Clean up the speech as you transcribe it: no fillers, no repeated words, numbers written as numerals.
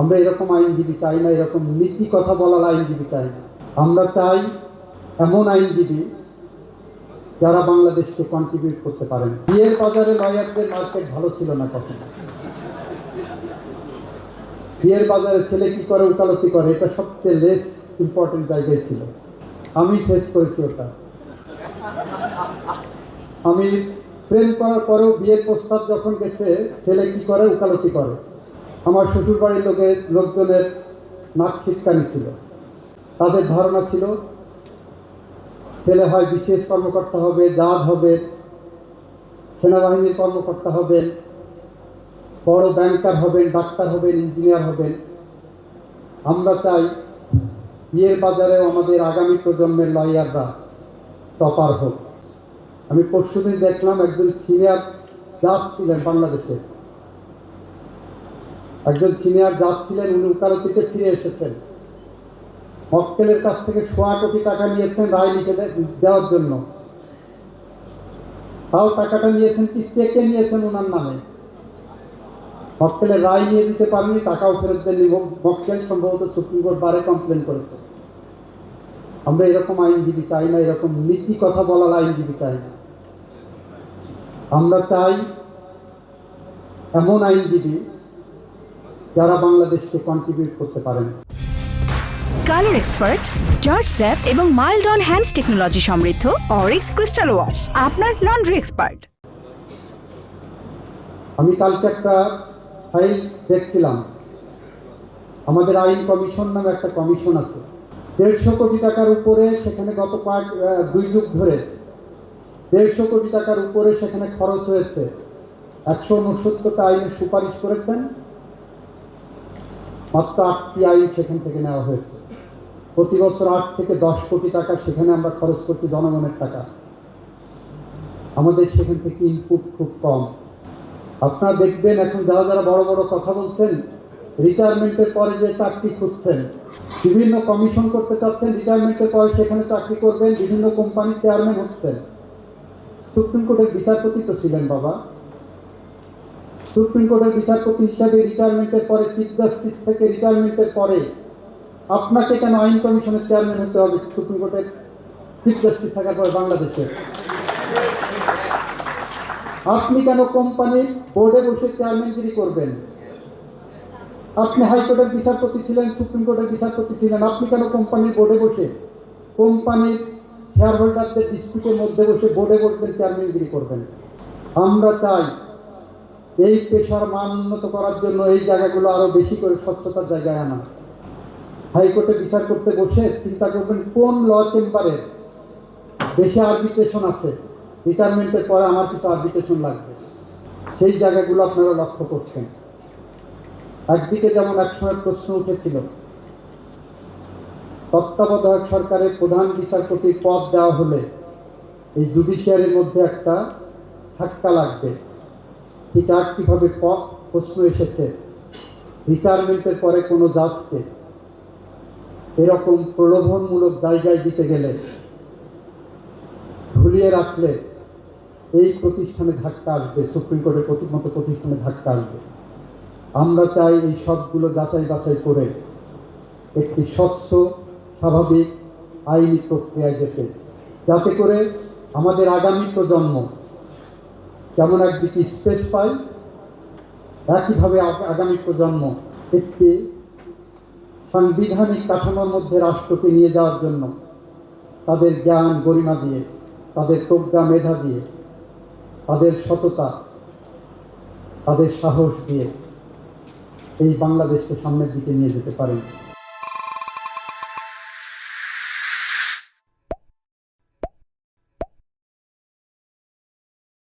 আমরা এরকম আইনজীবী চাই না, এরকম নীতি কথা বলার আইনজীবী চাই না। আমরা চাই এমন আইনজীবী যারা বাংলাদেশকে কন্ট্রিবিউট করতে পারেন। বিয়ের বাজারে লয়ারদের মার্কেট ভালো ছিল না কখনো। বিয়ের বাজারে ছেলে কি করে, উকালতি করে, এটা সবচেয়ে লেস ইম্পর্টেন্ট জায়গায় ছিল। আমি ফেস করেছি ওটা। আমি প্রেম করার পরেও বিয়ের প্রস্তাব যখন গেছে, ছেলে কি করে, উকালতি করে। আমার শ্বশুর বাড়ির লোকজনের নাক ছিটকানি ছিল। তাদের ধারণা ছিল ছেলে হয় বিশেষ কর্মকর্তা হবে, জাজ হবে, সেনাবাহিনীর কর্মকর্তা হবেন, বড় ব্যাংকার হবেন, ডাক্তার হবেন, ইঞ্জিনিয়ার হবেন। আমরা চাই বিয়ের বাজারেও আমাদের আগামী প্রজন্মের লয়াররা টপার হোক। আমি পরশুদিন দেখলাম একজন সিনিয়র জাজ ছিলেন বাংলাদেশে, একজন সিনিয়র জাজ ছিলেন, উনি উকালতিতে ফিরে এসেছেন। মক্কেলের কাছ থেকে 1.25 কোটি টাকা নিয়েছেন রায় লিখে দেওয়ার জন্য। তাও টাকাটা নিয়েছেন কি চেকে নিয়েছেন ওনার নামে। মক্কেলের রায় নিয়ে দিতে পারেনি, টাকাও ফেরত দেননি। মক্কেল সম্ভবত সুপ্রিম কোর্ট বারে কমপ্লেন করেছে। আমরা এরকম আইনজীবী চাই না, এরকম নীতি কথা বলার আইনজীবী চাই না। আমরা চাই এমন আইনজীবী যারা বাংলাদেশকে কন্ট্রিবিউট করতে পারেন। কালার এক্সপার্ট, জর্জ স্যাপ এবং মাইল্ড অন হ্যান্ডস টেকনোলজি সমৃদ্ধ অরিক্স ক্রিস্টাল ওয়াশ আপনার লন্ড্রি এক্সপার্ট। আমি কালকে একটা ফাইল দেখছিলাম। আমাদের আইন কমিশন নামে একটা কমিশন আছে, 150 কোটি টাকার উপরে সেখানে গত 2 যুগ ধরে 150 কোটি টাকার উপরে সেখানে খরচ হয়েছে। 169টা আইনের সুপারিশ করেছেন, মাত্র 8টি আইন সেখান থেকে নেওয়া হয়েছে। প্রতি বছর 8 থেকে 10 কোটি টাকা সেখানে আমরা খরচ করছি জনগণের টাকা। আমাদের সেখান থেকে ইনপুট খুব কম। আপনারা দেখবেন এখন যারা যারা বড় বড় কথা বলছেন, রিটায়ারমেন্টের পরে যে চাকরি খুঁজছেন, বিভিন্ন কমিশন করতে চাচ্ছেন, রিটায়ারমেন্টের পরে সেখানে চাকরি করবেন, বিভিন্ন কোম্পানির চেয়ারম্যান হচ্ছেন। সুপ্রিম কোর্টের বিচারপতি তো ছিলেন বাবা। সুপ্রিম কোর্টের বিচারপতি হিসাবে রিটায়ারমেন্টের পরে, চিফ জাস্টিস থেকে রিটায়ারমেন্টের পরে আপনাকে কেন আইন কমিশনের চেয়ারম্যান হতে হবে? সুপ্রিম কোর্টের চিফ জাস্টিস থাকার পরে বাংলাদেশে আপনি কেন কোম্পানির বোর্ডে বসে চেয়ারম্যানগিরি করবেন? আপনি হাইকোর্টের বিচারপতি ছিলেন, সুপ্রিম কোর্টের বিচারপতি ছিলেন, আপনি কেন কোম্পানির বোর্ডে বসে, কোম্পানির শেয়ার হোল্ডারদের ডিসপিউটের মধ্যে বসে বোর্ডে বসবেন, চেয়ারম্যানগিরি করবেন? আমরা চাই এই পেশার মান উন্নত করার জন্য এই জায়গাগুলো আরো বেশি করে স্বচ্ছতার জায়গায় আনা। হাইকোর্টে বিচার করতে বসে চিন্তা করবেন কোন ল চেম্বারে বেশি আরবিট্রেশন আছে, রিটায়ারমেন্টের পরে আমার কিছু আরবিট্রেশন লাগবে, সেই জায়গাগুলো আপনারা লক্ষ্য করছেন। একদিকে যেমন একসময় প্রশ্ন উঠেছিল তত্ত্বাবধায়ক সরকারের প্রধান বিচারপতির পদ দেওয়া হলে এই জুডিশিয়ারির মধ্যে একটা ধাক্কা লাগবে। ঠিক একইভাবে প্রশ্ন এসেছে রিটায়ারমেন্টের পরে কোনো জাজকে এরকম প্রলোভনমূলক জায়গায় দিতে গেলে, ঝুলিয়ে রাখলে এই প্রতিষ্ঠানে ধাক্কা আসবে, সুপ্রিম কোর্টের মতো প্রতিষ্ঠানে ধাক্কা আসবে। আমরা চাই এই সবগুলো যাচাই বাছাই করে একটি স্বচ্ছ স্বাভাবিক আইনি প্রক্রিয়ায় যেতে, যাতে করে আমাদের আগামী প্রজন্ম যেমন একদিকে স্পেস পায়, একইভাবে আগামী প্রজন্ম একটি সাংবিধানিক কাঠামোর মধ্যে রাষ্ট্রকে নিয়ে যাওয়ার জন্য তাদের জ্ঞান গরিমা দিয়ে, তাদের প্রজ্ঞা মেধা দিয়ে, তাদের সততা, তাদের সাহস দিয়ে এই বাংলাদেশকে সামনের দিকে নিয়ে যেতে পারেন।